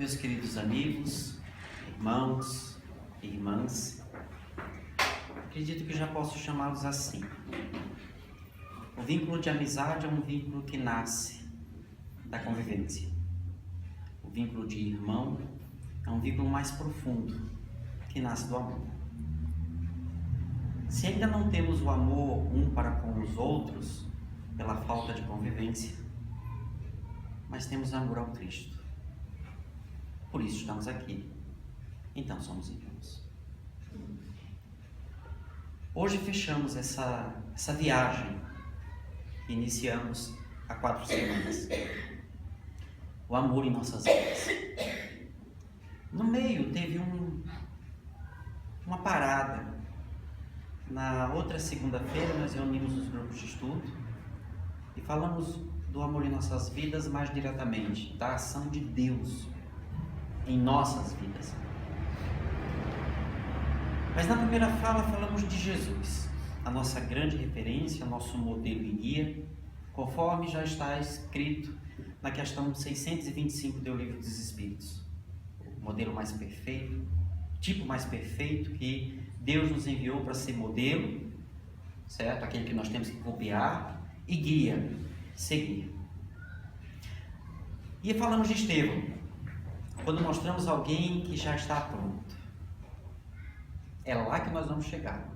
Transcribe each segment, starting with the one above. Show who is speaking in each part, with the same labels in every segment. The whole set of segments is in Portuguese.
Speaker 1: Meus queridos amigos, irmãos e irmãs, acredito que já posso chamá-los assim. O vínculo de amizade é um vínculo que nasce da convivência. O vínculo de irmão é um vínculo mais profundo, que nasce do amor. Se ainda não temos o amor um para com os outros, pela falta de convivência, mas temos amor ao Cristo. Por isso estamos aqui. Então somos irmãos. Hoje fechamos essa viagem que iniciamos há 4 semanas. O amor em nossas vidas. No meio teve uma parada. Na outra segunda-feira nós reunimos os grupos de estudo e falamos do amor em nossas vidas mais diretamente, da ação de Deus em nossas vidas. Mas na primeira fala falamos de Jesus, a nossa grande referência, nosso modelo e guia, conforme já está escrito na questão 625 do Livro dos Espíritos. O modelo mais perfeito, tipo mais perfeito que Deus nos enviou para ser modelo, certo? Aquele que nós temos que copiar e guia, seguir. E falamos de Estevão, quando mostramos alguém que já está pronto. É lá que nós vamos chegar.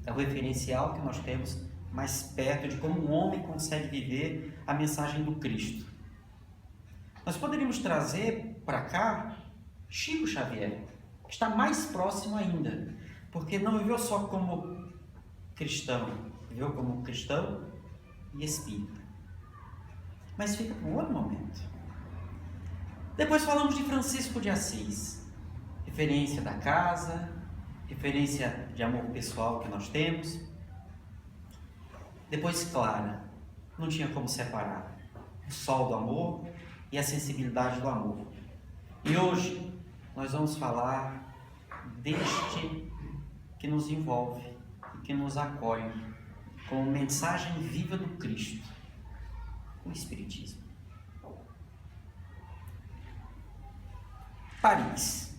Speaker 1: É o referencial que nós temos mais perto de como um homem consegue viver a mensagem do Cristo. Nós poderíamos trazer para cá Chico Xavier, que está mais próximo ainda, porque não viveu só como cristão, viveu como cristão e espírita. Mas fica para um outro momento. Depois falamos de Francisco de Assis, referência da casa, referência de amor pessoal que nós temos. Depois Clara, não tinha como separar o sol do amor e a sensibilidade do amor. E hoje nós vamos falar deste que nos envolve e que nos acolhe como mensagem viva do Cristo, o Espiritismo. Paris,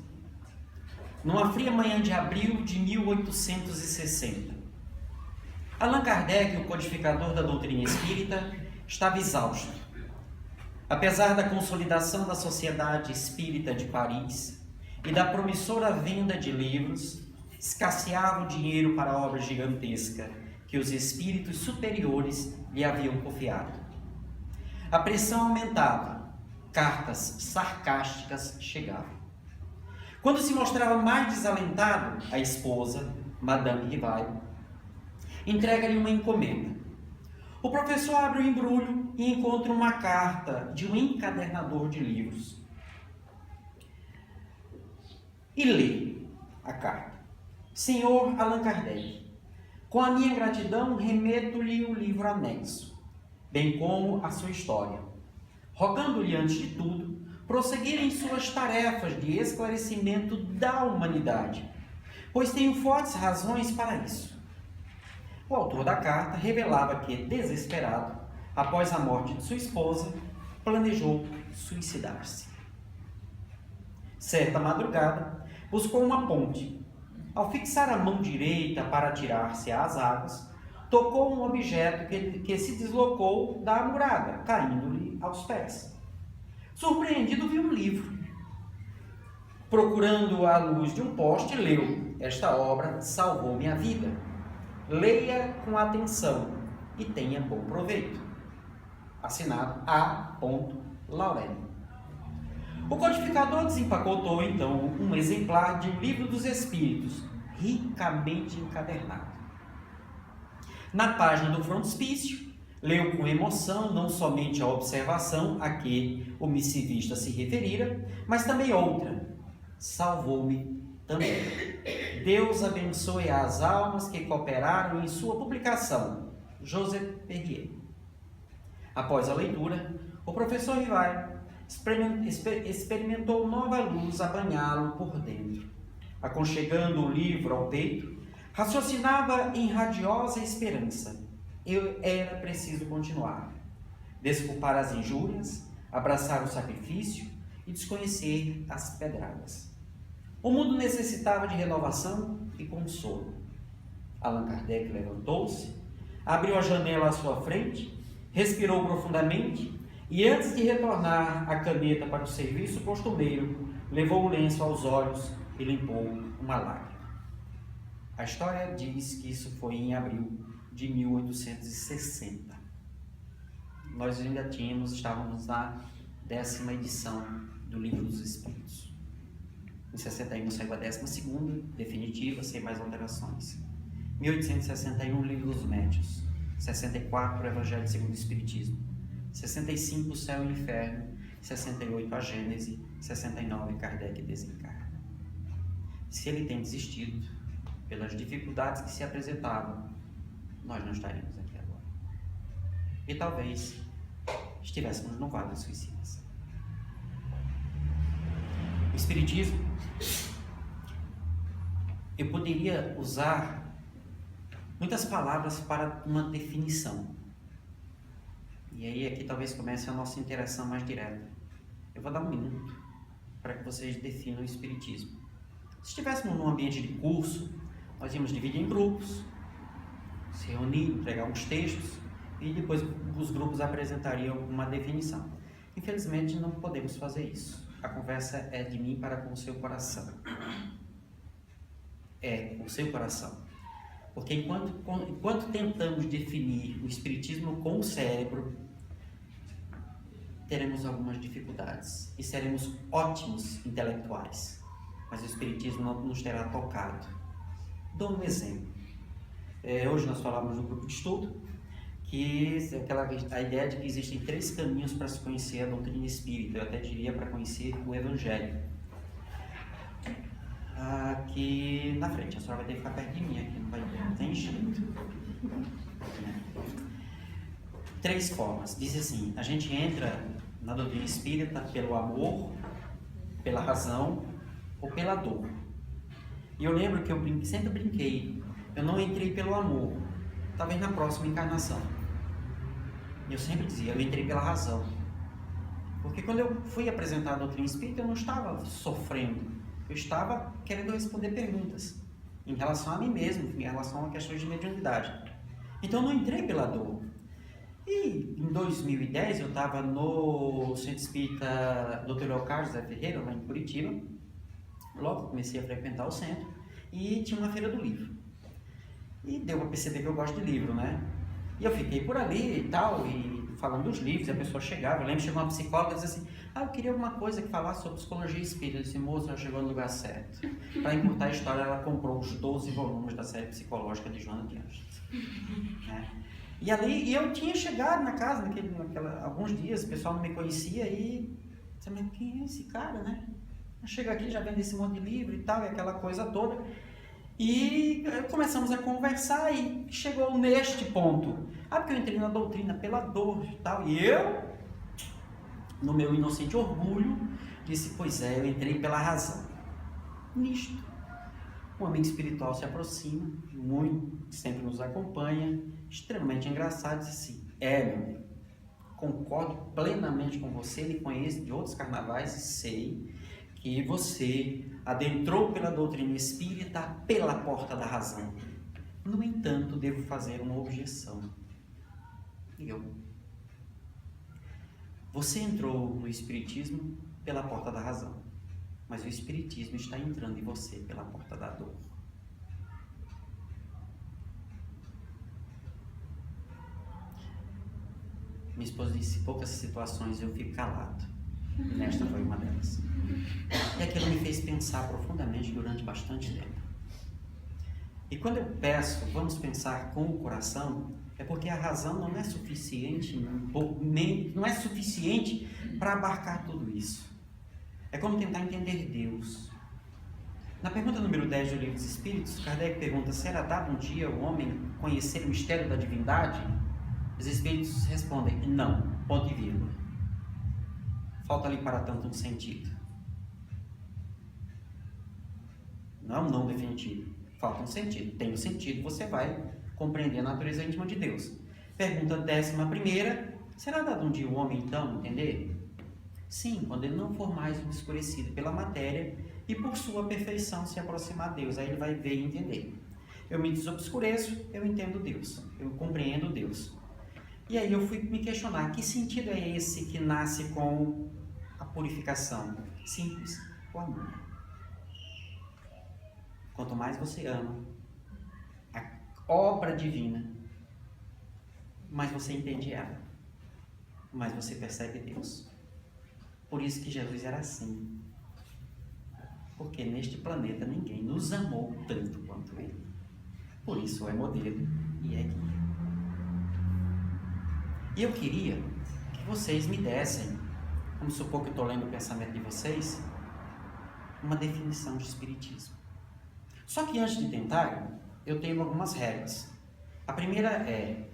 Speaker 1: numa fria manhã de abril de 1860. Allan Kardec, o codificador da doutrina espírita, estava exausto. Apesar da consolidação da Sociedade Espírita de Paris e da promissora venda de livros, escasseava o dinheiro para a obra gigantesca que os espíritos superiores lhe haviam confiado. A pressão aumentava. Cartas sarcásticas chegavam. Quando se mostrava mais desalentado, a esposa, Madame Rivail, entrega-lhe uma encomenda. O professor abre o embrulho e encontra uma carta de um encadernador de livros. E lê a carta. Senhor Allan Kardec, com a minha gratidão remeto-lhe o livro anexo, bem como a sua história, rogando-lhe, antes de tudo, prosseguir em suas tarefas de esclarecimento da humanidade, pois tenho fortes razões para isso. O autor da carta revelava que, desesperado, após a morte de sua esposa, planejou suicidar-se. Certa madrugada, buscou uma ponte. Ao fixar a mão direita para atirar-se às águas, tocou um objeto que se deslocou da murada, caindo-lhe aos pés. Surpreendido, viu um livro. Procurando a luz de um poste, leu: esta obra salvou minha vida. Leia com atenção e tenha bom proveito. Assinado A. Laurélio. O codificador desempacotou então um exemplar de Livro dos Espíritos, ricamente encadernado. Na página do frontispício, leu com emoção não somente a observação a que o missivista se referira, mas também outra: salvou-me também. Deus abençoe as almas que cooperaram em sua publicação. Joseph Perrier. Após a leitura, o professor Rivail experimentou nova luz a banhá-lo por dentro. Aconchegando o livro ao peito, raciocinava em radiosa esperança. Era preciso continuar. Desculpar as injúrias, abraçar o sacrifício e desconhecer as pedradas. O mundo necessitava de renovação e consolo. Allan Kardec levantou-se, abriu a janela à sua frente, respirou profundamente e, antes de retornar a caneta para o serviço costumeiro, levou o lenço aos olhos e limpou uma lágrima. A história diz que isso foi em abril de 1860. Nós ainda estávamos na 10ª edição do Livro dos Espíritos. Em 61 saiu a 12ª, definitiva, sem mais alterações. 1861, Livro dos Médiuns. 64, Evangelho segundo o Espiritismo. 65, Céu e Inferno. 68, a Gênese. 69, Kardec desencarna. Se ele tem desistido pelas dificuldades que se apresentavam, nós não estaríamos aqui agora. E talvez estivéssemos no vale dos suicidas. O Espiritismo, eu poderia usar muitas palavras para uma definição. E aí aqui talvez comece a nossa interação mais direta. Eu vou dar 1 minuto para que vocês definam o Espiritismo. Se estivéssemos num ambiente de curso, nós íamos dividir em grupos, se reunir, entregar uns textos e depois os grupos apresentariam uma definição. Infelizmente não podemos fazer isso. A conversa é de mim para com o seu coração. É o seu coração. Porque enquanto tentamos definir o Espiritismo com o cérebro, teremos algumas dificuldades e seremos ótimos intelectuais, mas o Espiritismo não nos terá tocado. Dou um exemplo. Hoje nós falamos no grupo de estudo que a ideia de que existem 3 caminhos para se conhecer a doutrina espírita, eu até diria para conhecer o Evangelho. Aqui na frente, a senhora vai ter que ficar perto de mim, aqui não tem jeito. 3 formas. Diz assim: a gente entra na doutrina espírita pelo amor, pela razão ou pela dor. E eu lembro que eu sempre brinquei, eu não entrei pelo amor, talvez na próxima encarnação. E eu sempre dizia, eu entrei pela razão. Porque quando eu fui apresentar a doutrina espírita, eu não estava sofrendo, eu estava querendo responder perguntas em relação a mim mesmo, em relação a questões de mediunidade. Então eu não entrei pela dor. E em 2010 eu estava no Centro Espírita Dr. Leocádio Zé Ferreira, lá em Curitiba. Logo comecei a frequentar o centro e tinha uma feira do livro. E deu para perceber que eu gosto de livro, né? E eu fiquei por ali e tal, e falando dos livros, e a pessoa chegava. Eu lembro que chegou uma psicóloga e disse assim: eu queria alguma coisa que falasse sobre psicologia espírita. Eu disse: moça, ela chegou no lugar certo. Para encurtar a história, ela comprou os 12 volumes da série psicológica de Joana de Ângeles. E ali, eu tinha chegado na casa alguns dias, o pessoal não me conhecia e disse: mas quem é esse cara, né? Chega aqui, já vende esse monte de livro e tal, e aquela coisa toda. E começamos a conversar e chegou neste ponto. Porque eu entrei na doutrina pela dor e tal. E eu, no meu inocente orgulho, disse: pois é, eu entrei pela razão. Nisto, um amigo espiritual se aproxima, muito, sempre nos acompanha, extremamente engraçado, disse assim: meu amigo, concordo plenamente com você, lhe conheço de outros carnavais e sei que você adentrou pela doutrina espírita pela porta da razão. No entanto, devo fazer uma objeção. Você entrou no espiritismo pela porta da razão, mas o espiritismo está entrando em você pela porta da dor. Minha esposa disse: poucas situações eu fico calado. Esta foi uma delas. E aquilo me fez pensar profundamente durante bastante tempo. E quando eu peço, vamos pensar com o coração, é porque a razão não é suficiente, não é suficiente para abarcar tudo isso. É como tentar entender Deus. Na pergunta número 10 do Livro dos Espíritos, Kardec pergunta: será dado um dia o homem conhecer o mistério da divindade? Os Espíritos respondem: não, ponto e vírgula. Falta ali para tanto um sentido. Não é um não definitivo. Falta um sentido. Tem um sentido, você vai compreender a natureza íntima de Deus. Pergunta 11ª. Será dado um dia o homem, então, entender? Sim, quando ele não for mais obscurecido pela matéria e por sua perfeição se aproximar a Deus, aí ele vai ver e entender. Eu me desobscureço, eu entendo Deus, eu compreendo Deus. E aí eu fui me questionar, que sentido é esse que nasce com a purificação? Simples, o amor. Quanto mais você ama a obra divina, mais você entende ela, mais você percebe Deus. Por isso que Jesus era assim. Porque neste planeta ninguém nos amou tanto quanto Ele. Por isso é modelo e é guia. E eu queria que vocês me dessem, vamos supor que eu estou lendo o pensamento de vocês, uma definição de espiritismo. Só que antes de tentar, eu tenho algumas regras. A primeira é,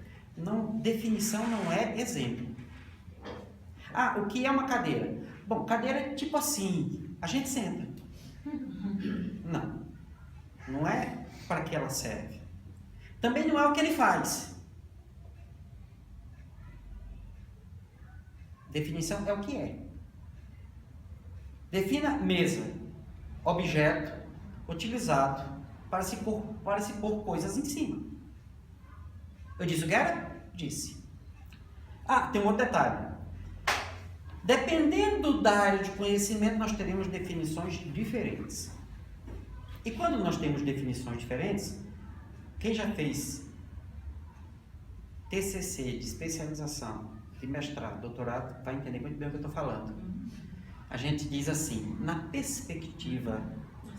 Speaker 1: definição não é exemplo. Ah, o que é uma cadeira? Bom, cadeira é tipo assim, a gente senta. Não é para que ela serve. Também não é o que ele faz. Definição é o que é. Defina mesa, objeto utilizado para se pôr coisas em cima. Eu disse o que era? Disse. Ah, tem um outro detalhe. Dependendo da área de conhecimento, nós teremos definições diferentes. E quando nós temos definições diferentes, quem já fez TCC de especialização, de mestrado, doutorado, vai entender muito bem o que eu estou falando. A gente diz assim, na perspectiva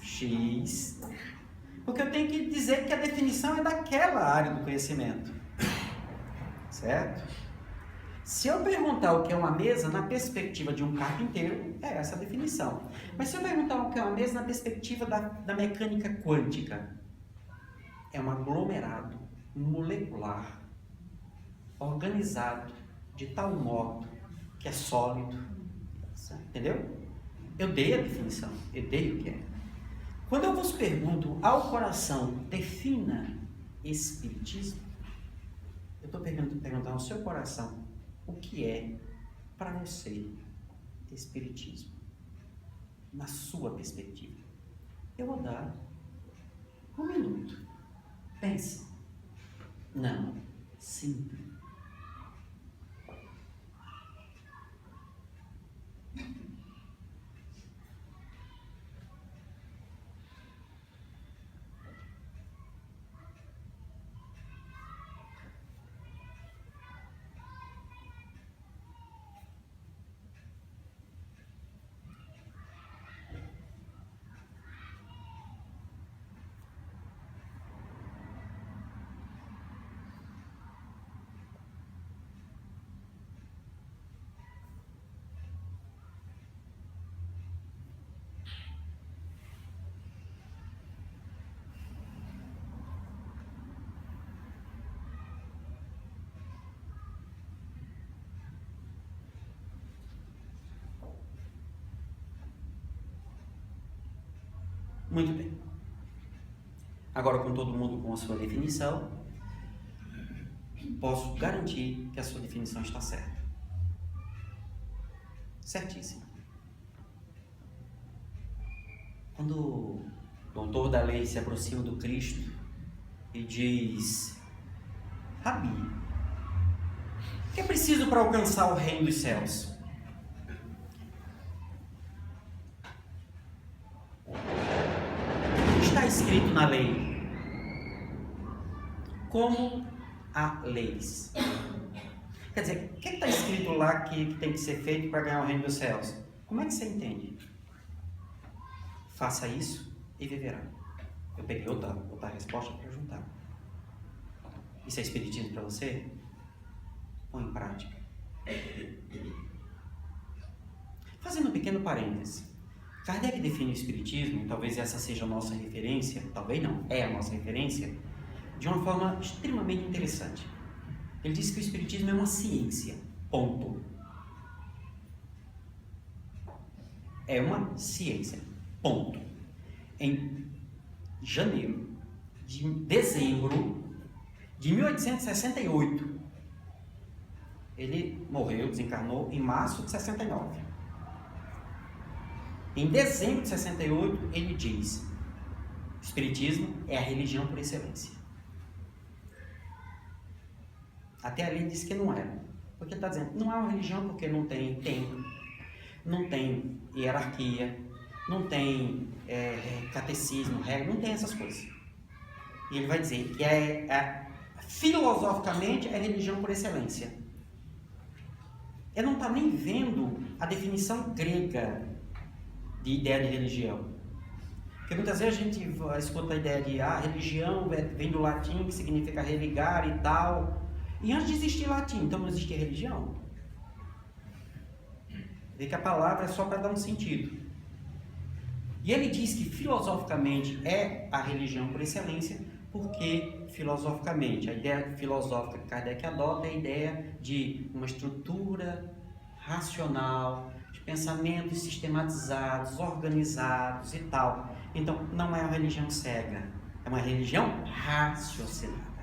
Speaker 1: X, porque eu tenho que dizer que a definição é daquela área do conhecimento. Certo? Se eu perguntar o que é uma mesa na perspectiva de um carpinteiro, é essa a definição. Mas se eu perguntar o que é uma mesa na perspectiva da mecânica quântica, é um aglomerado molecular, organizado de tal modo que é sólido. Entendeu? Eu dei a definição, eu dei o que é. Quando eu vos pergunto ao coração, defina espiritismo, eu estou perguntando ao seu coração, o que é para você espiritismo? Na sua perspectiva. Eu vou dar 1 minuto. Pense. Não. Sinta. Muito bem. Agora, com todo mundo com a sua definição, posso garantir que a sua definição está certa. Certíssima. Quando o doutor da lei se aproxima do Cristo e diz: Rabi, o que é preciso para alcançar o reino dos céus? Está escrito na lei. Como há leis. Quer dizer, o que está escrito lá que tem que ser feito para ganhar o reino dos céus? Como é que você entende? Faça isso e viverá. Eu peguei outra resposta para juntar. Isso é espiritismo para você? Põe em prática. Fazendo um pequeno parêntese. Kardec define o espiritismo, e talvez essa seja a nossa referência, talvez não, é a nossa referência, de uma forma extremamente interessante. Ele diz que o espiritismo é uma ciência, ponto. É uma ciência, ponto. Em dezembro de 1868, ele morreu, desencarnou em março de 69. Em dezembro de 68, ele diz: o Espiritismo é a religião por excelência. Até ali ele disse que não era. Porque ele está dizendo, não é uma religião porque não tem templo, não tem hierarquia, não tem catecismo, regra, não tem essas coisas. E ele vai dizer que filosoficamente é religião por excelência. Ele não está nem vendo a definição grega de ideia de religião. Porque muitas vezes a gente escuta a ideia de religião vem do latim, que significa religar e tal. E antes de existir latim, então não existia religião. Vê que a palavra é só para dar um sentido. E ele diz que filosoficamente é a religião por excelência, porque filosoficamente, a ideia filosófica que Kardec adota é a ideia de uma estrutura racional, de pensamentos sistematizados, organizados e tal. Então, não é uma religião cega, é uma religião raciocinada.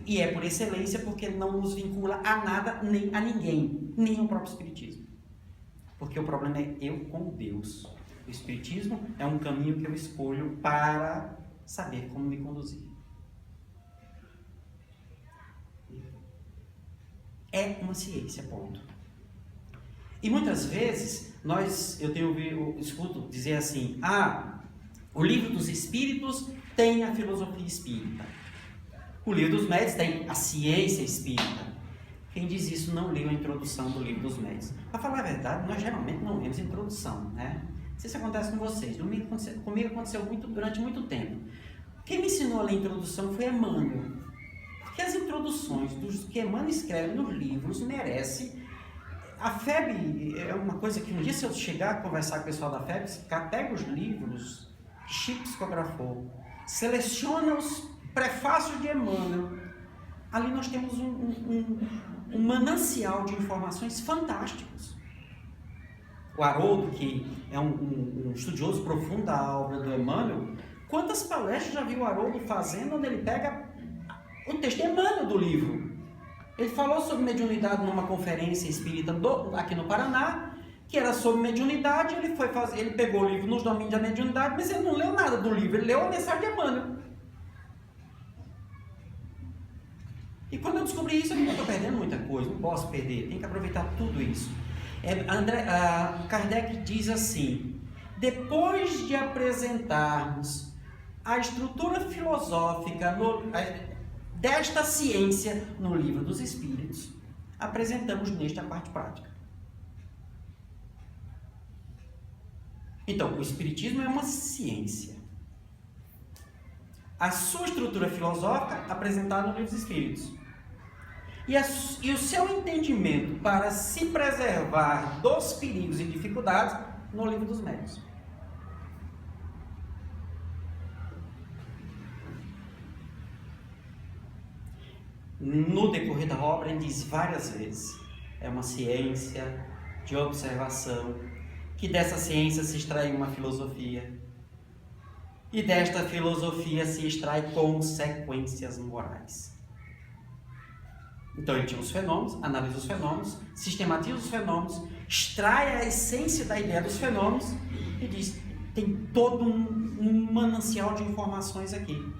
Speaker 1: E é por excelência porque não nos vincula a nada, nem a ninguém, nem ao próprio Espiritismo. Porque o problema é eu com Deus. O Espiritismo é um caminho que eu escolho para saber como me conduzir. É uma ciência, ponto. E muitas vezes, eu escuto dizer assim, o Livro dos Espíritos tem a filosofia espírita. O Livro dos Médiuns tem a ciência espírita. Quem diz isso não leu a introdução do Livro dos Médiuns. Para falar a verdade, nós geralmente não lemos a introdução, né? Não sei se acontece com vocês. Comigo aconteceu durante muito tempo. Quem me ensinou a ler a introdução foi Emmanuel. Porque as introduções dos que Emmanuel escreve nos livros merece. A FEB é uma coisa que um dia, se eu chegar a conversar com o pessoal da FEB, pega os livros que Chico psicografou, seleciona os prefácios de Emmanuel. Ali nós temos um manancial de informações fantásticos. O Haroldo, que é um estudioso profundo da obra do Emmanuel, quantas palestras já viu o Haroldo fazendo onde ele pega o texto de Emmanuel do livro? Ele falou sobre mediunidade numa conferência espírita aqui no Paraná, que era sobre mediunidade. Ele pegou o livro nos domínios da mediunidade, mas ele não leu nada do livro, ele leu a mensagem de Emmanuel. E quando eu descobri isso, eu estou perdendo muita coisa, não posso perder, tem que aproveitar tudo isso. Kardec diz assim: depois de apresentarmos a estrutura filosófica desta ciência no Livro dos Espíritos, apresentamos neste a parte prática. Então, o Espiritismo é uma ciência. A sua estrutura filosófica apresentada no Livro dos Espíritos. E o seu entendimento para se preservar dos perigos e dificuldades no Livro dos Médiuns. No decorrer da obra, ele diz várias vezes, é uma ciência de observação, que dessa ciência se extrai uma filosofia, e desta filosofia se extrai consequências morais. Então ele tira os fenômenos, analisa os fenômenos, sistematiza os fenômenos, extrai a essência da ideia dos fenômenos e diz, tem todo um manancial de informações aqui.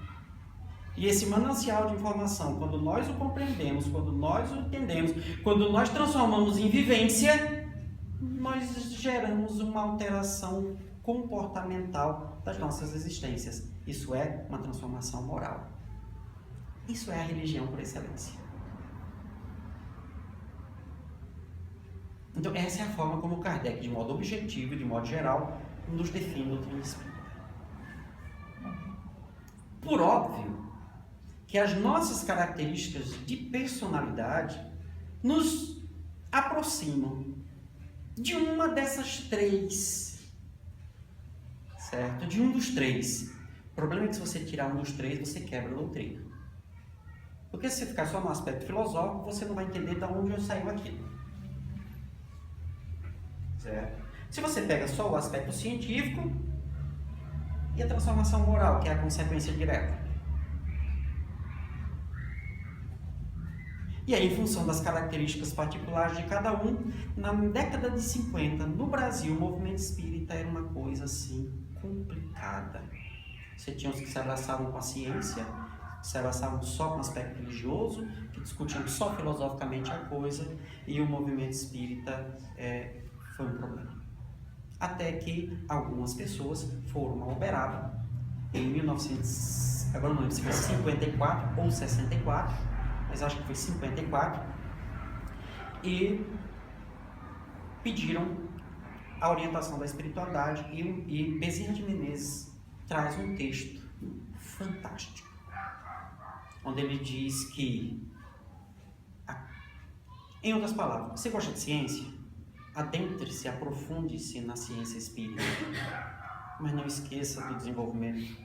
Speaker 1: E esse manancial de informação, quando nós o compreendemos, quando nós o entendemos, quando nós transformamos em vivência, nós geramos uma alteração comportamental das nossas existências. Isso é uma transformação moral. Isso é a religião por excelência. Então, essa é a forma como Kardec, de modo objetivo e de modo geral, nos define a doutrina espírita. Por óbvio que as nossas características de personalidade nos aproximam de uma dessas três, certo? De um dos três. O problema é que se você tirar um dos três, você quebra a doutrina. Porque se você ficar só no aspecto filosófico, você não vai entender de onde saiu aquilo. Certo? Se você pega só o aspecto científico e a transformação moral, que é a consequência direta. E aí, em função das características particulares de cada um, na década de 50, no Brasil, o movimento espírita era uma coisa assim complicada. Você tinha os que se abraçavam com a ciência, que se abraçavam só com o aspecto religioso, que discutiam só filosoficamente a coisa, e o movimento espírita foi um problema. Até que algumas pessoas foram ao Uberaba, em 1900, agora não lembro se foi 54 ou 64, mas acho que foi 54, e pediram a orientação da espiritualidade, e Bezerra de Menezes traz um texto fantástico, onde ele diz que, em outras palavras, você gosta de ciência? Adentre-se, aprofunde-se na ciência espírita, mas não esqueça do desenvolvimento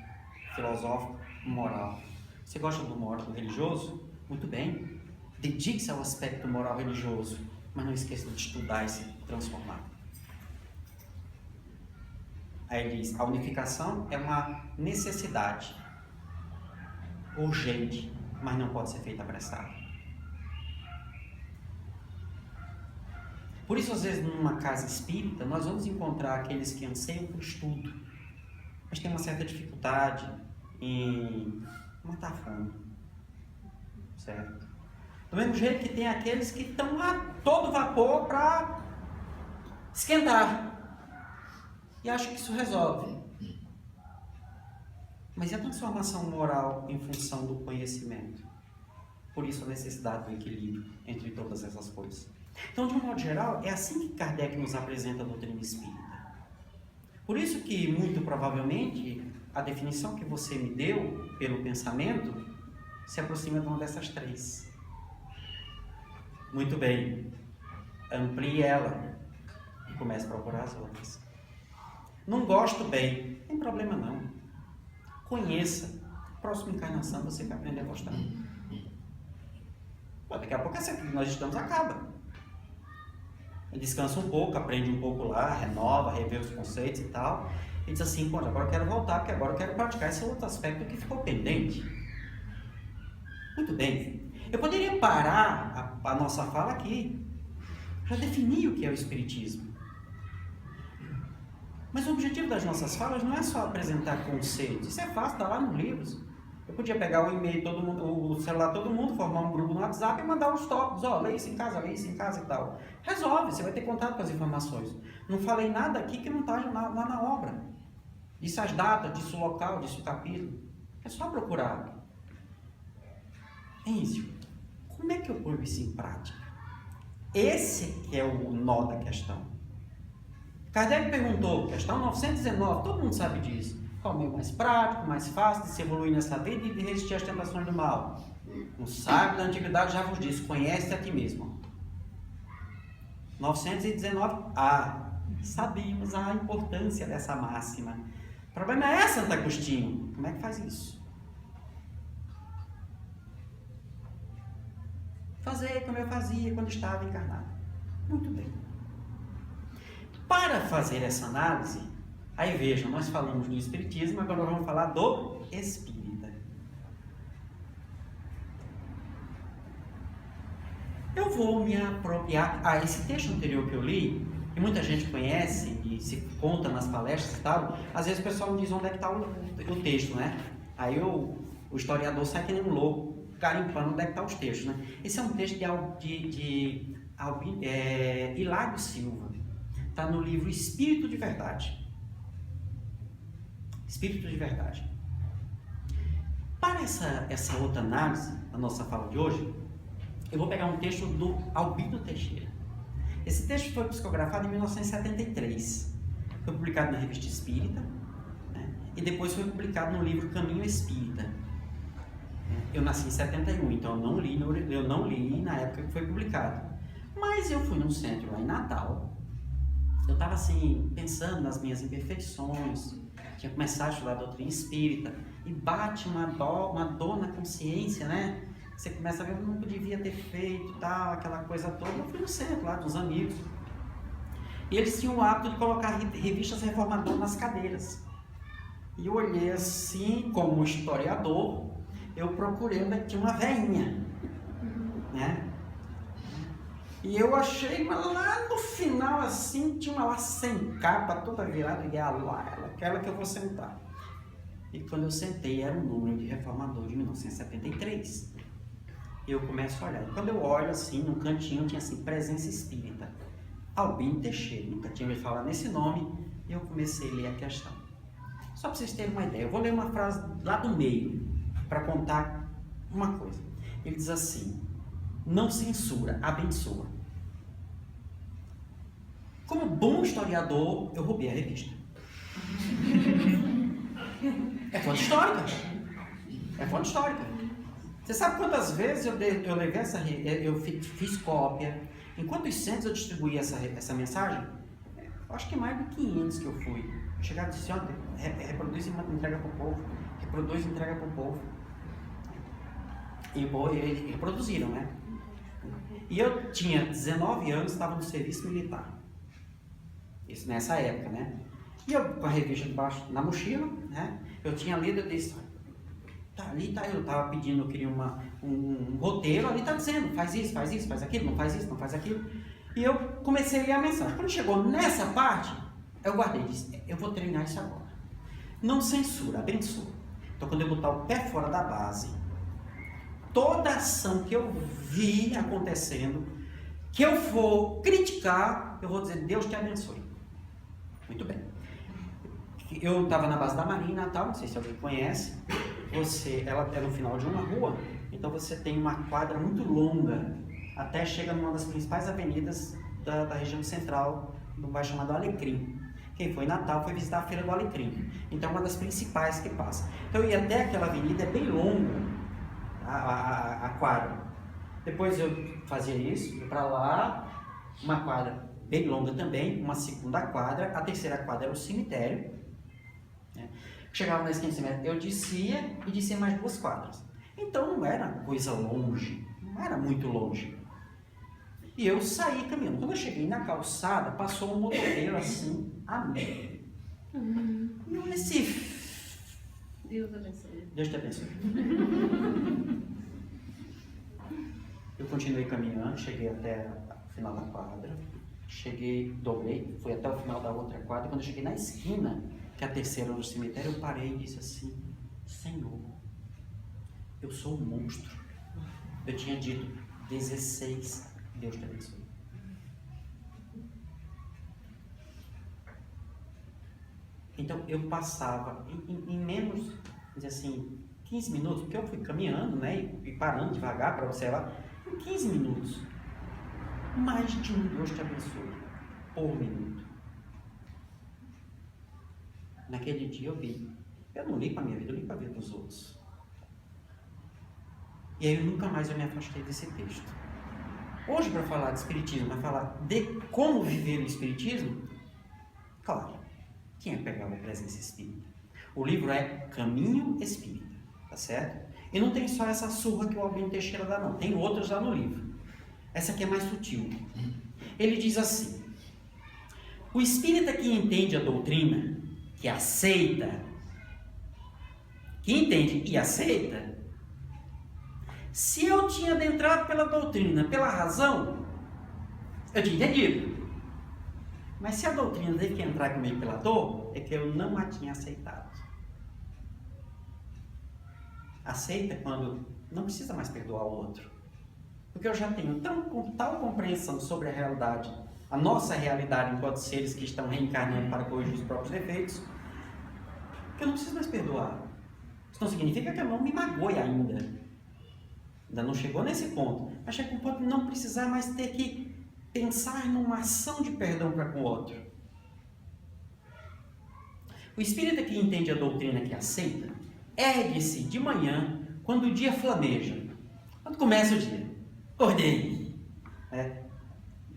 Speaker 1: filosófico, moral. Você gosta do moral religioso? Muito bem, dedique-se ao aspecto moral religioso, mas não esqueça de estudar e se transformar. Aí ele diz, a unificação é uma necessidade urgente, mas não pode ser feita apressada. Por isso, às vezes, numa casa espírita, nós vamos encontrar aqueles que anseiam por estudo, mas tem uma certa dificuldade em matar a fome, certo? Do mesmo jeito que tem aqueles que estão a todo vapor para esquentar, e acham que isso resolve. Mas e a transformação moral em função do conhecimento? Por isso a necessidade do equilíbrio entre todas essas coisas. Então, de um modo geral, é assim que Kardec nos apresenta a doutrina espírita. Por isso que, muito provavelmente, a definição que você me deu pelo pensamento se aproxima de uma dessas três. Muito bem. Amplie ela e comece a procurar as outras. Não gosto bem, não tem problema não. Conheça. Próxima encarnação você vai aprender a gostar. Daqui a pouco essa que nós estamos acaba. Descansa um pouco, aprende um pouco lá, renova, revê os conceitos e tal. E diz assim, pô, agora eu quero voltar, porque agora eu quero praticar esse outro aspecto que ficou pendente. Muito bem. Eu poderia parar a nossa fala aqui. Já defini o que é o Espiritismo. Mas o objetivo das nossas falas não é só apresentar conceitos. Isso é fácil, está lá nos livros. Eu podia pegar o e-mail, todo mundo, o celular todo mundo, formar um grupo no WhatsApp e mandar uns tópicos. Ó, lê isso em casa e tal. Resolve, você vai ter contato com as informações. Não falei nada aqui que não está lá na obra. Disse as datas, disse o local, disse o capítulo. É só procurar. Enzio, como é que eu ponho isso em prática? Esse que é o nó da questão. Kardec perguntou, questão 919, todo mundo sabe disso. Qual é o meio mais prático, mais fácil de se evoluir nessa vida e de resistir às tentações do mal? Um sábio da antiguidade já vos disse, conhece a ti mesmo. 919, sabemos a importância dessa máxima. O problema é Santo Agostinho. Como é que faz isso? Fazer como eu fazia quando estava encarnado. Muito bem. Para fazer essa análise, aí vejam, nós falamos do Espiritismo, agora nós vamos falar do Espírita. Eu vou me apropriar esse texto anterior que eu li, que muita gente conhece e se conta nas palestras e tal. Às vezes o pessoal me diz onde é que está o texto, né? Aí o historiador sai que nem um louco, garimpando onde é que estão os textos, né? Esse é um texto de Hilário Silva. Está no livro Espírito de Verdade. Espírito de Verdade. Para essa outra análise, a nossa fala de hoje, eu vou pegar um texto do Albino Teixeira. Esse texto foi psicografado em 1973. Foi publicado na Revista Espírita, né? E depois foi publicado no livro Caminho Espírita. Eu nasci em 71, então eu não li na época que foi publicado. Mas eu fui num centro lá em Natal. Eu estava assim, pensando nas minhas imperfeições, tinha começado a estudar a doutrina espírita, e bate uma dor na consciência, né? Você começa a ver, eu não devia ter feito, tal, aquela coisa toda. Eu fui no centro lá, com os amigos. E eles tinham o hábito de colocar revistas reformadoras nas cadeiras. E eu olhei assim, como historiador, eu procurei onde tinha uma veinha, né? E eu achei lá no final, assim, tinha uma lá sem capa, toda virada, e aquela que eu vou sentar. E quando eu sentei, era o número de reformador de 1973. Eu começo a olhar. E quando eu olho, assim, no cantinho, tinha assim, presença espírita. Albino Teixeira. Nunca tinha ouvido falar nesse nome. E eu comecei a ler a questão. Só para vocês terem uma ideia. Eu vou ler uma frase lá do meio, para contar uma coisa. Ele diz assim: não censura, abençoa. Como bom historiador, eu roubei a revista. É fonte histórica. É fonte histórica. Você sabe quantas vezes eu levei essa, eu fiz cópia? Em quantos centros eu distribuí essa mensagem? Acho que mais de 500 que eu fui. Chegaram e disse: ó, reproduz e entrega para o povo. Reproduz e entrega para o povo. E reproduziram, né? E eu tinha 19 anos, estava no serviço militar. Isso nessa época, né? E eu, com a revista debaixo, na mochila, né? Eu tinha lido e disse: tá, ali tá, eu estava pedindo, eu queria um roteiro, ali está dizendo, faz isso, faz aquilo, não faz isso, não faz aquilo. E eu comecei a ler a mensagem. Quando chegou nessa parte, eu guardei e disse: eu vou treinar isso agora. Não censura, abençoa. Então, quando eu botar o pé fora da base, toda ação que eu vi acontecendo, que eu for criticar, eu vou dizer: Deus te abençoe. Muito bem. Eu estava na base da Marinha em Natal, não sei se alguém conhece. Ela é no final de uma rua, então você tem uma quadra muito longa, até chega numa das principais avenidas da região central, num bairro chamado Alecrim. Quem foi em Natal foi visitar a Feira do Alecrim. Então é uma das principais que passa. Então eu ia até aquela avenida, é bem longa a quadra. Depois eu fazia isso, ia para lá, uma quadra bem longa também, uma segunda quadra, a terceira quadra era o cemitério. Chegava na esquina do cemitério, eu descia e descia mais 2 quadras. Então não era coisa longe, não era muito longe. E eu saí caminhando. Quando eu cheguei na calçada, passou um motoqueiro assim, a mim. E eu disse:
Speaker 2: Deus abençoe.
Speaker 1: Deus te abençoe. Eu continuei caminhando, cheguei até o final da quadra. Dobrei, fui até o final da outra quadra. Quando eu cheguei na esquina, que é a terceira do cemitério, eu parei e disse assim: Senhor, eu sou um monstro. Eu tinha dito 16, Deus te abençoe. Então eu passava em menos, assim, 15 minutos, porque eu fui caminhando, né, e parando devagar para observar, em 15 minutos, mais de um Deus te abençoe por minuto. Naquele dia eu não li para a minha vida, eu li para a vida dos outros. E aí nunca mais eu me afastei desse texto. Hoje, para falar de espiritismo, para falar de como viver o espiritismo, claro, quem é que pegava a presença espírita? O livro é Caminho Espírita, tá certo? E não tem só essa surra que o Albino Teixeira dá, não. Tem outros lá no livro. Essa aqui é mais sutil. Ele diz assim: o espírita que entende a doutrina, que aceita, que entende e aceita, se eu tinha adentrado pela doutrina, pela razão, eu tinha entendido. Mas se a doutrina teve que entrar comigo pela dor, é que eu não a tinha aceitado. Aceita quando não precisa mais perdoar o outro. Porque eu já tenho tal compreensão sobre a realidade, a nossa realidade enquanto seres que estão reencarnando para corrigir os próprios defeitos, que eu não preciso mais perdoar. Isso não significa que eu não me magoe ainda. Ainda não chegou nesse ponto. Mas chega um ponto de não precisar mais ter que pensar numa ação de perdão para com o outro. O espírita que entende a doutrina, que aceita, ergue-se de manhã, quando o dia flameja. Quando começa o dia. Acordei.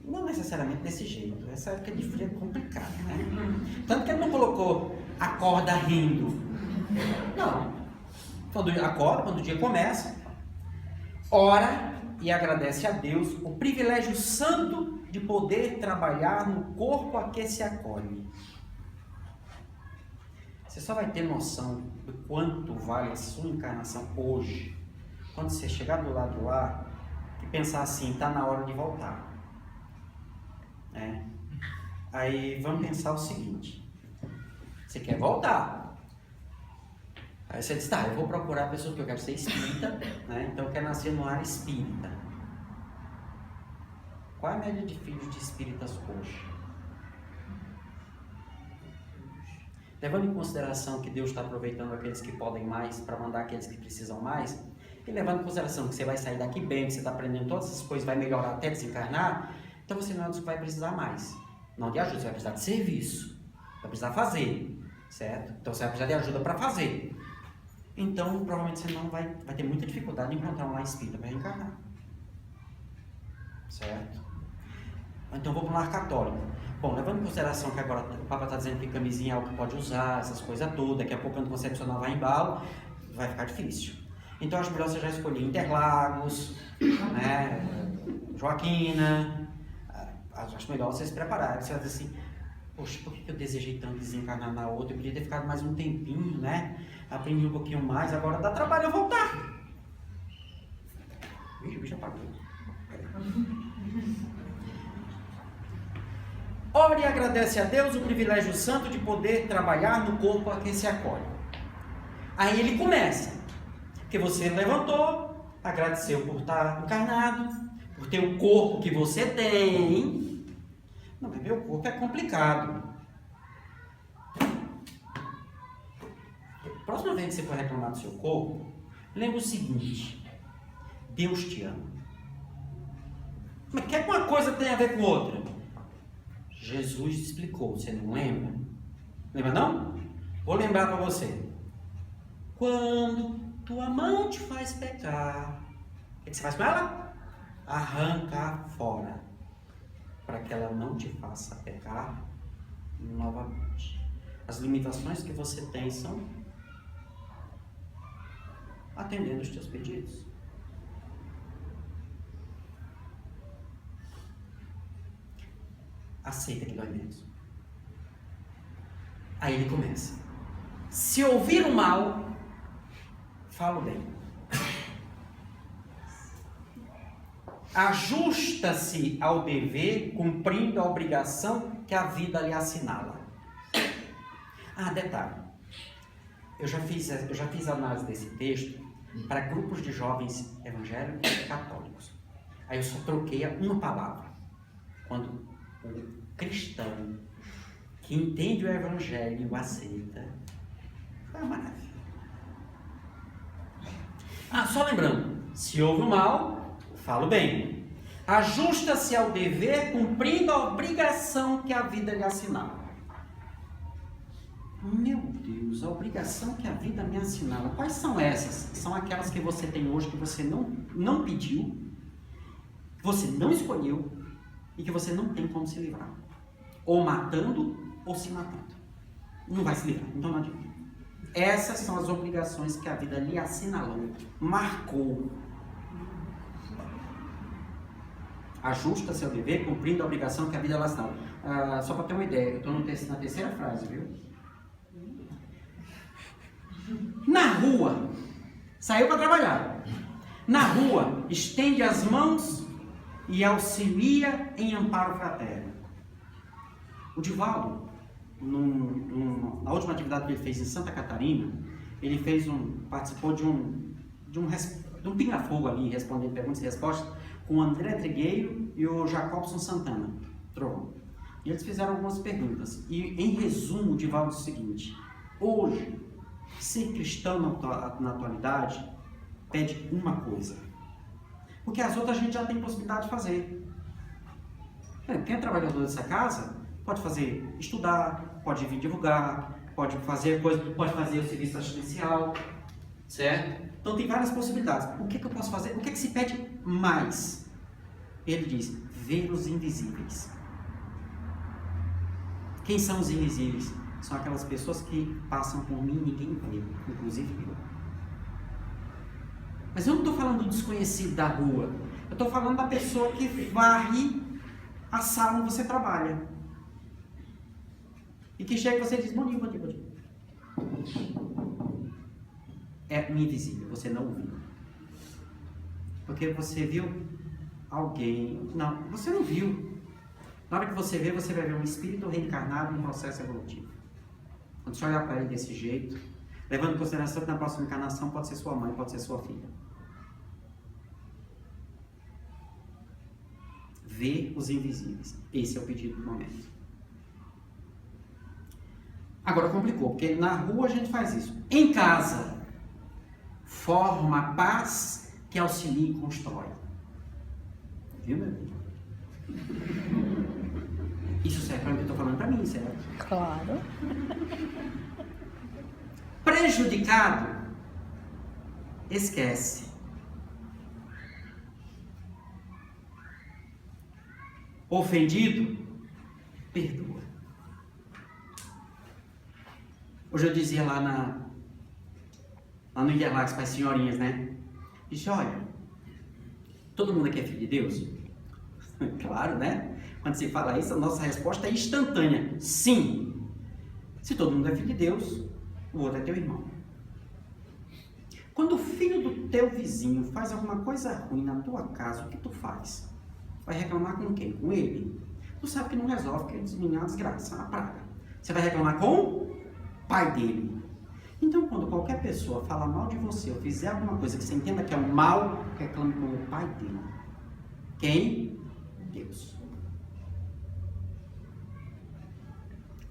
Speaker 1: Não necessariamente desse jeito. Essa época de frio é complicada, né? Tanto que ele não colocou acorda rindo. Não. Quando acorda, quando o dia começa, ora e agradece a Deus o privilégio santo de poder trabalhar no corpo a que se acolhe. Você só vai ter noção do quanto vale a sua encarnação hoje, quando você chegar do lado lá e pensar assim: está na hora de voltar. Aí vamos pensar o seguinte. Você quer voltar. Aí você diz, tá, eu vou procurar a pessoa que eu quero ser espírita, né? Então eu quero nascer no ar espírita. Qual é a média de filhos de espíritas hoje? Levando em consideração que Deus está aproveitando aqueles que podem mais para mandar aqueles que precisam mais, e levando em consideração que você vai sair daqui bem, que você está aprendendo todas essas coisas, vai melhorar até desencarnar, então você não é dos que vai precisar mais. Não de ajuda, você vai precisar de serviço, vai precisar fazer, certo? Então você vai precisar de ajuda para fazer. Então provavelmente você não vai ter muita dificuldade em encontrar um lar espírita para reencarnar, certo? Então vou para um lar católico. Bom, levando em consideração que agora o Papa está dizendo que camisinha é algo que pode usar, essas coisas todas, daqui a pouco o anticoncepcional vai embalo, vai ficar difícil. Então acho melhor você já escolher Interlagos, né, Joaquina, acho melhor você se preparar. Você vai dizer assim, poxa, por que eu desejei tanto desencarnar na outra? Eu podia ter ficado mais um tempinho, né? Aprendi um pouquinho mais, agora dá trabalho eu voltar. Vixe, o bicho apagou. Ore e agradece a Deus o privilégio santo de poder trabalhar no corpo a que se acolhe. Aí ele começa. Porque você levantou, agradeceu por estar encarnado, por ter o corpo que você tem. Não, mas meu corpo é complicado. Próxima vez que você for reclamar do seu corpo, lembre o seguinte: Deus te ama. Mas que uma coisa tem a ver com outra? Jesus explicou, você não lembra? Lembra não? Vou lembrar para você. Quando tua mão te faz pecar, o que você faz com ela? Arranca fora, para que ela não te faça pecar novamente. As limitações que você tem são atendendo os teus pedidos. Aceita que dói menos. Aí ele começa. Se ouvir o mal, fala o bem. Ajusta-se ao dever, cumprindo a obrigação que a vida lhe assinala. Ah, detalhe. Eu já fiz análise desse texto para grupos de jovens evangélicos e católicos. Aí eu só troquei uma palavra. Quando o cristão que entende o evangelho e o aceita, foi uma maravilha. Ah, só lembrando, se houve o mal, fala o bem. Ajusta-se ao dever, cumprindo a obrigação que a vida lhe assinala. Meu Deus, a obrigação que a vida me assinala. Quais são essas? São aquelas que você tem hoje, que você não pediu, que você não escolheu e que você não tem como se livrar. Ou matando, ou se matando. Não vai se livrar, então não adianta. Essas são as obrigações que a vida lhe assinalou, marcou. Ajusta-se ao dever, cumprindo a obrigação que a vida lhe assinalou. Só para ter uma ideia, eu estou na terceira frase, viu? Na rua, saiu para trabalhar. Na rua, estende as mãos e auxilia em amparo fraterno. O Divaldo, na última atividade que ele fez em Santa Catarina, ele participou de um pinga-fogo ali, respondendo perguntas e respostas, com o André Trigueiro e o Jacobson Santana, Trovão. E eles fizeram algumas perguntas. E, em resumo, o Divaldo diz o seguinte: hoje, ser cristão na atualidade pede uma coisa, porque as outras a gente já tem possibilidade de fazer. Quem é trabalhador dessa casa pode estudar, pode vir divulgar, pode fazer o serviço assistencial, certo? Então tem várias possibilidades. O que eu posso fazer? O que se pede mais? Ele diz: ver os invisíveis. Quem são os invisíveis? São aquelas pessoas que passam por mim e ninguém vê, inclusive eu. Mas eu não estou falando do desconhecido da rua. Eu estou falando da pessoa que varre a sala onde você trabalha. E que chega e você diz: bom dia, bom dia, bom dia. É um invisível, você não viu. Porque você viu alguém. Não, você não viu. Na hora que você vai ver um espírito reencarnado em um processo evolutivo. Quando você olhar para ele desse jeito, levando em consideração que na próxima encarnação pode ser sua mãe, pode ser sua filha. Ver os invisíveis. Esse é o pedido do momento. Agora complicou, porque na rua a gente faz isso. Em casa, forma a paz que auxilia e constrói. Viu, meu amigo? Isso serve para mim, eu estou falando para mim, certo?
Speaker 3: Claro.
Speaker 1: Prejudicado, esquece. Ofendido, perdoa. Hoje eu dizia lá no Interlagos para as senhorinhas, né? Disse, olha, todo mundo aqui é filho de Deus? Claro, né? Quando se fala isso, a nossa resposta é instantânea. Sim. Se todo mundo é filho de Deus, o outro é teu irmão. Quando o filho do teu vizinho faz alguma coisa ruim na tua casa, o que tu faz? Vai reclamar com quem? Com ele? Tu sabe que não resolve, porque ele é uma desgraça, uma praga. Você vai reclamar com o pai dele. Então, quando qualquer pessoa fala mal de você ou fizer alguma coisa que você entenda que é um mal, reclame com o pai dele. Quem? Deus.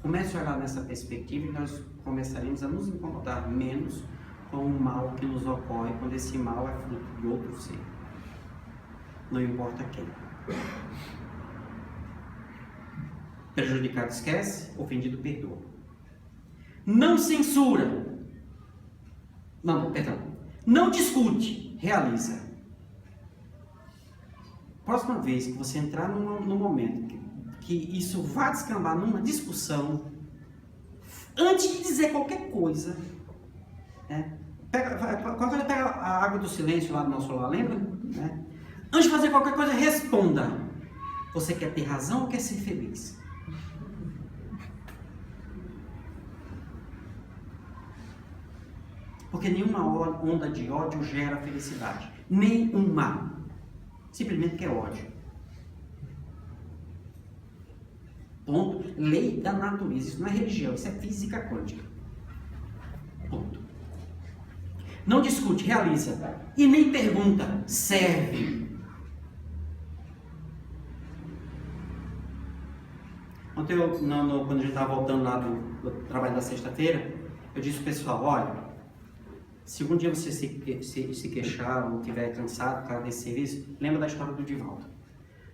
Speaker 1: Comece a olhar nessa perspectiva e nós começaremos a nos incomodar menos com o mal que nos ocorre quando esse mal é fruto de outro ser. Não importa quem. Prejudicado esquece, ofendido perdoa. Não censura. Não discute, realiza. Próxima vez que você entrar num momento que isso vai descambar numa discussão, antes de dizer qualquer coisa, né? Quando ele pega a água do silêncio lá do nosso lar, lembra? Né? Antes de fazer qualquer coisa, responda. Você quer ter razão ou quer ser feliz? Porque nenhuma onda de ódio gera felicidade. Nenhuma. Simplesmente quer ódio. Ponto. Lei da natureza. Isso não é religião, isso é física quântica. Ponto. Não discute, realiza. E nem pergunta, serve. Ontem, quando a gente estava voltando lá do trabalho da sexta-feira, eu disse pro pessoal, olha, se algum dia você se queixar ou estiver cansado por causa desse serviço, lembra da história do Divaldo.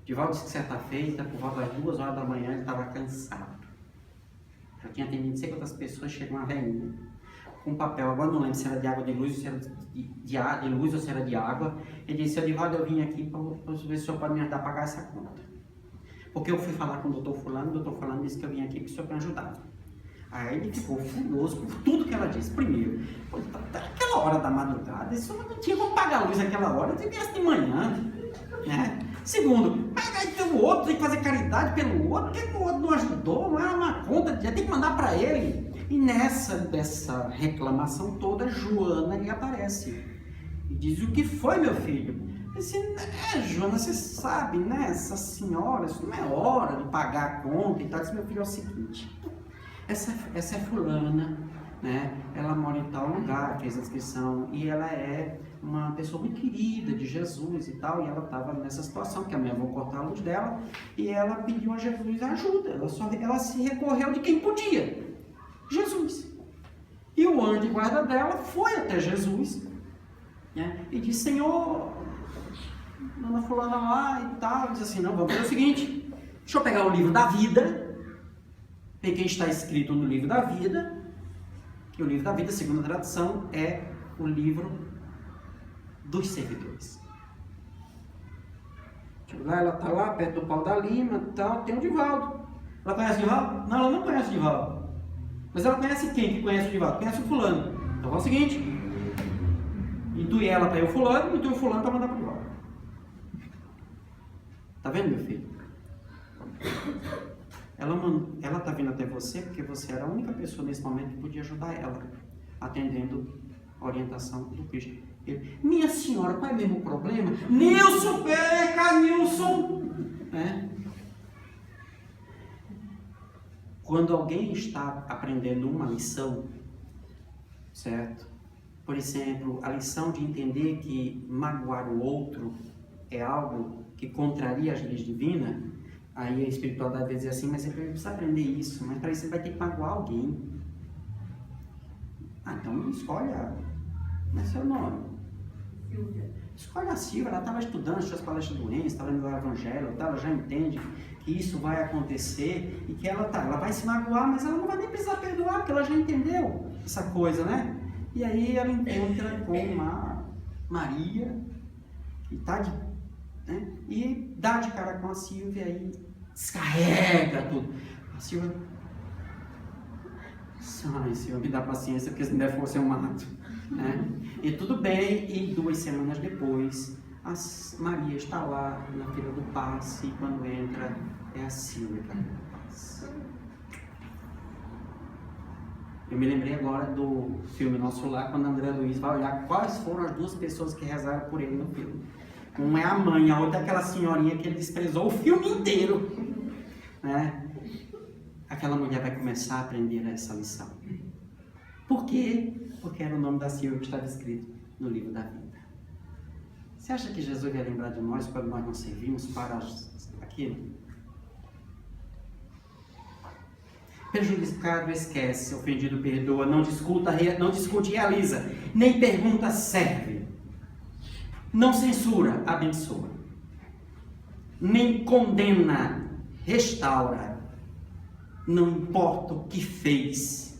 Speaker 1: Divaldo disse que certa feita, por volta das 2 horas da manhã, ele estava cansado. Já tinha atendido não sei quantas pessoas, chegou uma velhinha com um papel, agora não lembro se era de água de luz, se era de luz ou se era de água. Ele disse, Divaldo, eu vim aqui para ver se o senhor pode me ajudar a pagar essa conta. Porque eu fui falar com o doutor fulano disse que eu vim aqui para o senhor me ajudar. Aí ele ficou furioso por tudo que ela disse. Primeiro, aquela hora da madrugada, isso não tinha como pagar a luz naquela hora, se viesse de manhã, né? Segundo, aí tem o outro, tem que fazer caridade pelo outro, porque o outro não ajudou, não era uma conta, já tem que mandar para ele. E dessa reclamação toda, Joana lhe aparece. E diz, o que foi, meu filho? Eu disse, Joana, você sabe, né, essa senhora, isso não é hora de pagar a conta e tal. Eu disse, meu filho, é o seguinte, essa é fulana, né, ela mora em tal lugar, fez a inscrição, e ela é uma pessoa muito querida de Jesus e tal, e ela estava nessa situação, que amanhã vão cortar a luz dela, e ela pediu a Jesus ajuda, ela se recorreu de quem podia, Jesus. E o anjo de guarda dela foi até Jesus, né, e disse, Senhor, dona fulana lá e tal, disse assim, não, vamos fazer o seguinte, deixa eu pegar o livro da vida, ver quem está escrito no livro da vida, que o livro da vida, segundo a tradição, é o livro dos servidores. Lá, ela está lá, perto do pau da lima e tal, tem o Divaldo. Ela conhece o Divaldo? Não, ela não conhece o Divaldo. Mas ela conhece quem que conhece o Divaldo? Conhece o fulano. Então é o seguinte, intui ela para ir o fulano, intui o fulano para mandar para o Divaldo. Tá vendo, meu filho? Ela está vindo até você porque você era a única pessoa nesse momento que podia ajudar ela, atendendo a orientação do Cristo. Minha senhora, qual é mesmo o problema? Nilson, Nilson! É. Quando alguém está aprendendo uma lição, certo? Por exemplo, a lição de entender que magoar o outro é algo que contraria as leis divinas, aí a espiritualidade vai dizer assim, mas você precisa aprender isso, mas para isso você vai ter que magoar alguém. Ah, então escolhe como é seu nome?
Speaker 2: Silvia.
Speaker 1: Escolhe a Silvia, ela estava estudando as suas palestras do Enzo, estava lendo o Evangelho, ela já entende que isso vai acontecer e que ela vai se magoar, mas ela não vai nem precisar perdoar, porque ela já entendeu essa coisa, né? E aí ela encontra com uma Maria, que está né? E dá de cara com a Silvia e descarrega tudo. A Silvia, ai Silvia, me dá paciência, porque se não der força eu mato. Né? E tudo bem, e 2 semanas depois, a Maria está lá na fila do passe, e quando entra, é a Silvia que abre o passe. Eu me lembrei agora do filme Nosso Lar, quando André Luiz vai olhar quais foram as 2 pessoas que rezaram por ele no filme. Uma é a mãe, a outra é aquela senhorinha que ele desprezou o filme inteiro. Né? Aquela mulher vai começar a aprender essa lição. Por quê? Porque era o nome da Silvia que estava escrito no livro da vida. Você acha que Jesus vai lembrar de nós quando nós não servimos para aquilo? Prejudicado esquece, ofendido perdoa, não discute realiza, nem pergunta serve, não censura abençoa, nem condena restaura, não importa o que fez,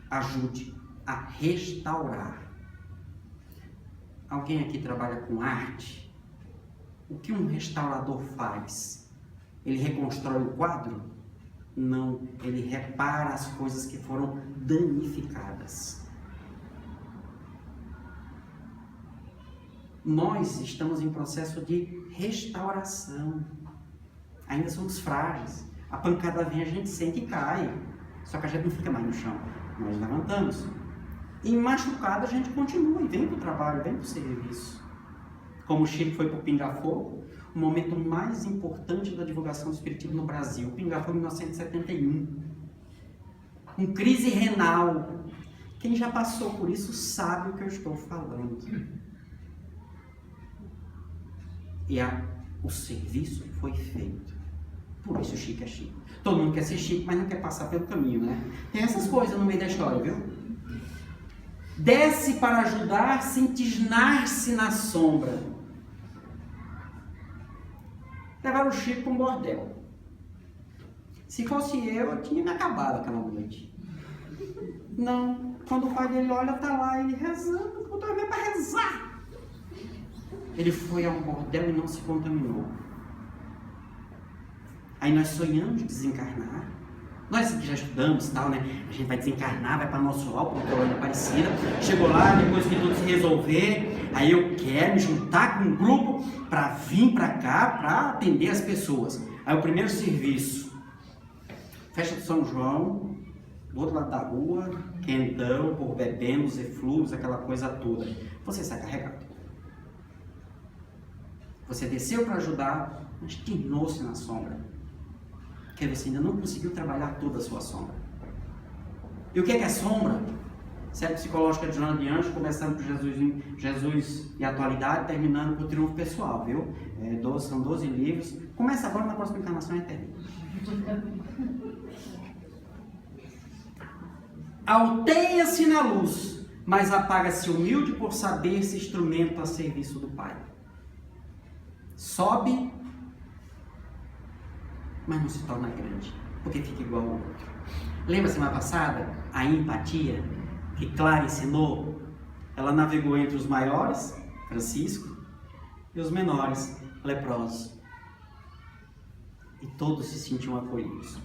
Speaker 1: ajude a restaurar. Alguém aqui trabalha com arte? O que um restaurador faz? Ele reconstrói o quadro? Não, ele repara as coisas que foram danificadas. Nós estamos em processo de restauração. Ainda somos frágeis. A pancada vem, a gente sente e cai. Só que a gente não fica mais no chão. Nós levantamos. E machucado a gente continua e vem para o trabalho, vem para o serviço. Como o Chico foi para o Pinga Fogo, o momento mais importante da divulgação do espiritismo no Brasil. O Pinga Fogo em 1971. Com crise renal. Quem já passou por isso sabe o que eu estou falando. E o serviço foi feito. Por isso o Chico é Chico. Todo mundo quer ser Chico, mas não quer passar pelo caminho, né? Tem essas coisas no meio da história, viu? Desce para ajudar sem tisnar-se na sombra. Levaram o Chico para um bordel. Se fosse eu tinha me acabado aquela noite. Não. Quando o pai dele olha, tá lá ele rezando. Botou a para rezar. Ele foi a um bordel e não se contaminou. Aí nós sonhamos desencarnar. Nós que já estudamos e tal, né? A gente vai desencarnar, vai para nosso lar, porque é Aparecida. Chegou lá, depois que tudo se resolver, aí eu quero me juntar com um grupo para vir para cá, para atender as pessoas. Aí o primeiro serviço, festa de São João, do outro lado da rua, quentão, o povo bebendo, os eflúvios, aquela coisa toda. Você sai carregado. Você desceu para ajudar, mas tornou-se na sombra. Porque você ainda não conseguiu trabalhar toda a sua sombra. E o que é sombra? Série psicológica de Joana de Anjos, começando por Jesus e a atualidade, terminando por triunfo pessoal, viu? São 12 livros. Começa agora, na próxima encarnação é terrível. Alteia-se na luz, mas apaga-se humilde por saber-se instrumento a serviço do Pai. Sobe, mas não se torna grande, porque fica igual ao outro. Lembra semana passada a empatia que Clara ensinou? Ela navegou entre os maiores, Francisco, e os menores, leprosos. E todos se sentiam acolhidos.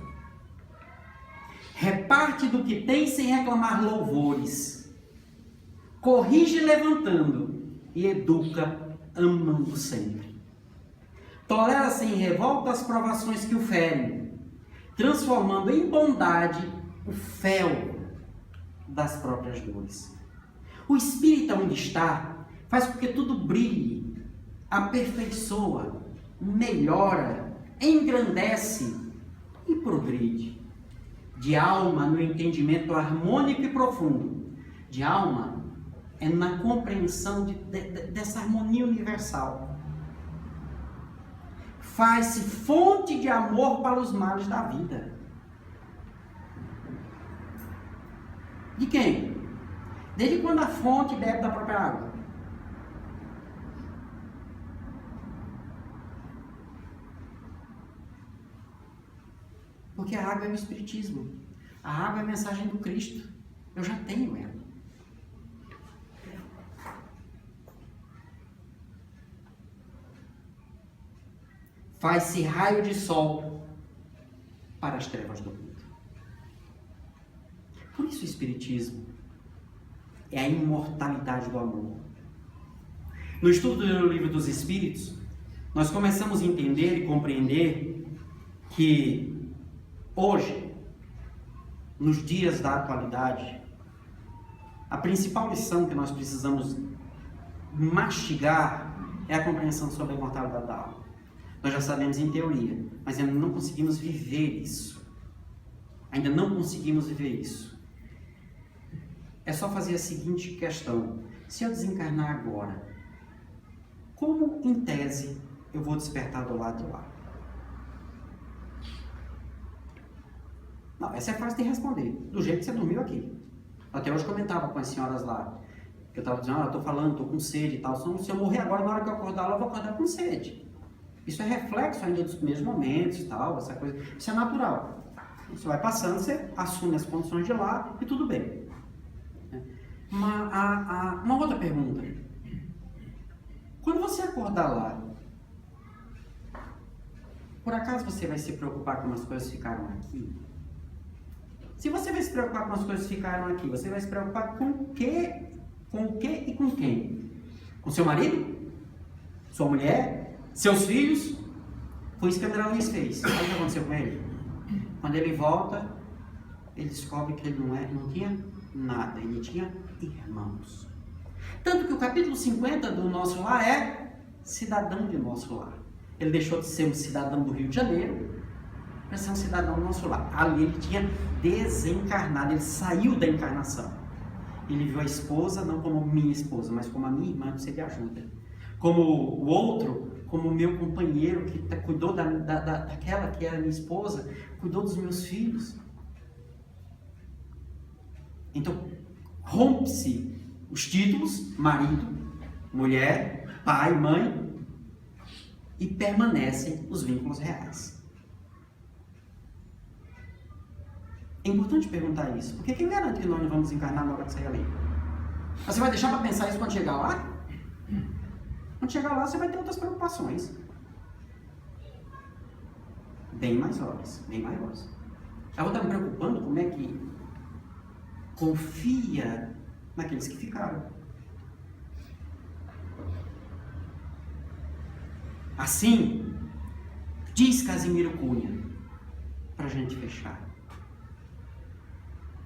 Speaker 1: Reparte do que tem sem reclamar louvores. Corrige levantando e educa amando sempre. Tolera sem revolta as provações que o ferem, transformando em bondade o fel das próprias dores. O espírito onde está faz com que tudo brilhe, aperfeiçoa, melhora, engrandece
Speaker 3: e progride. De alma no entendimento harmônico e profundo. De alma é na compreensão dessa harmonia universal. Faz-se fonte de amor para os males da vida. De quem? Desde quando a fonte bebe da própria água? Porque a água é o Espiritismo. A água é a mensagem do Cristo. Eu já tenho ela. Faz-se raio de sol para as trevas do mundo. Por isso o Espiritismo é a imortalidade do amor. No estudo do Livro dos Espíritos, nós começamos a entender e compreender que hoje, nos dias da atualidade, a principal lição que nós precisamos mastigar é a compreensão sobre a imortalidade da alma. Nós já sabemos em teoria, mas ainda não conseguimos viver isso. Ainda não conseguimos viver isso. É só fazer a seguinte questão: se eu desencarnar agora, como, em tese, eu vou despertar do lado de lá? Não, essa é fácil de responder, do jeito que você dormiu aqui. Até hoje comentava com as senhoras lá, que eu estava dizendo, eu estou falando, estou com sede e tal. Se eu morrer agora, na hora que eu acordar, eu vou acordar com sede. Isso é reflexo ainda dos primeiros momentos e tal, essa coisa. Isso é natural. Isso vai passando, você assume as condições de lá e tudo bem. Uma outra pergunta. Quando você acordar lá, por acaso você vai se preocupar como as coisas ficaram aqui? Se você vai se preocupar como as coisas ficaram aqui, você vai se preocupar com o quê? Com o quê e com quem? Com seu marido? Sua mulher? Seus filhos? Foi isso que André Luiz fez. Sabe o que aconteceu com ele? Quando ele volta, ele descobre que ele não tinha nada, ele tinha irmãos. Tanto que o capítulo 50 do Nosso Lar é cidadão de Nosso Lar. Ele deixou de ser um cidadão do Rio de Janeiro para ser um cidadão do Nosso Lar. Ali ele tinha desencarnado, ele saiu da encarnação. Ele viu a esposa não como minha esposa, mas como a minha irmã, que precisa de ajuda. Como o outro, como o meu companheiro que cuidou daquela que era minha esposa, cuidou dos meus filhos. Então, rompe-se os títulos, marido, mulher, pai, mãe, e permanecem os vínculos reais. É importante perguntar isso, porque quem garante que nós não vamos encarnar na hora de sair ali? Você vai deixar para pensar isso quando chegar lá? Quando chegar lá, você vai ter outras preocupações. Bem maiores, bem maiores. Eu vou estar me preocupando como é que confia naqueles que ficaram. Assim, diz Casimiro Cunha, para a gente fechar,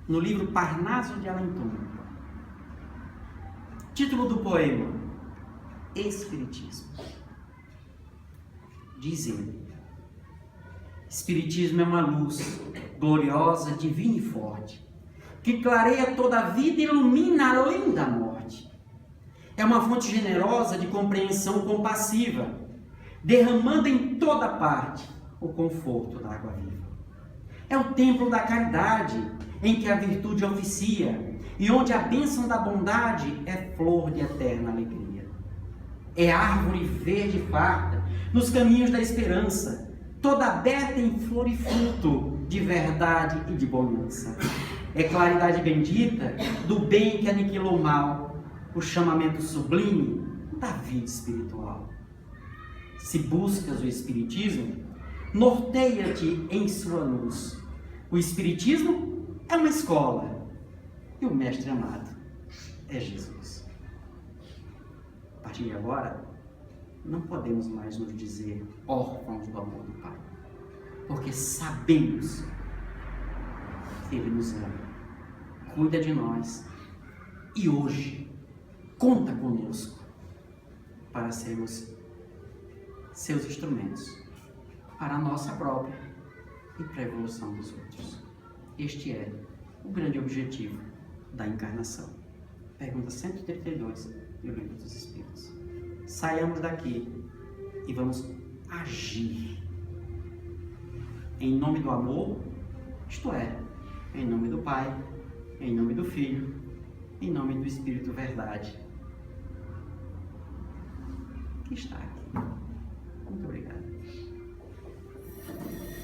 Speaker 3: no livro Parnaso de Além Túmulo, título do poema, Espiritismo. Diz ele: Espiritismo é uma luz gloriosa, divina e forte, que clareia toda a vida e ilumina além da morte. É uma fonte generosa de compreensão compassiva, derramando em toda parte o conforto da água viva. É o templo da caridade, em que a virtude oficia, e onde a bênção da bondade é flor de eterna alegria. É árvore verde e farta, nos caminhos da esperança, toda aberta em flor e fruto de verdade e de bonança. É claridade bendita do bem que aniquilou o mal, o chamamento sublime da vida espiritual. Se buscas o Espiritismo, norteia-te em sua luz. O Espiritismo é uma escola e o mestre amado é Jesus. A partir de agora, não podemos mais nos dizer órfãos do amor do Pai, porque sabemos que Ele nos ama, cuida de nós e hoje conta conosco para sermos seus instrumentos para a nossa própria e para a evolução dos outros. Este é o grande objetivo da encarnação. Pergunta 132 do Livro dos Espíritos. Saiamos daqui e vamos agir em nome do amor, isto é, em nome do Pai, em nome do Filho, em nome do Espírito Verdade, que está aqui. Muito obrigado.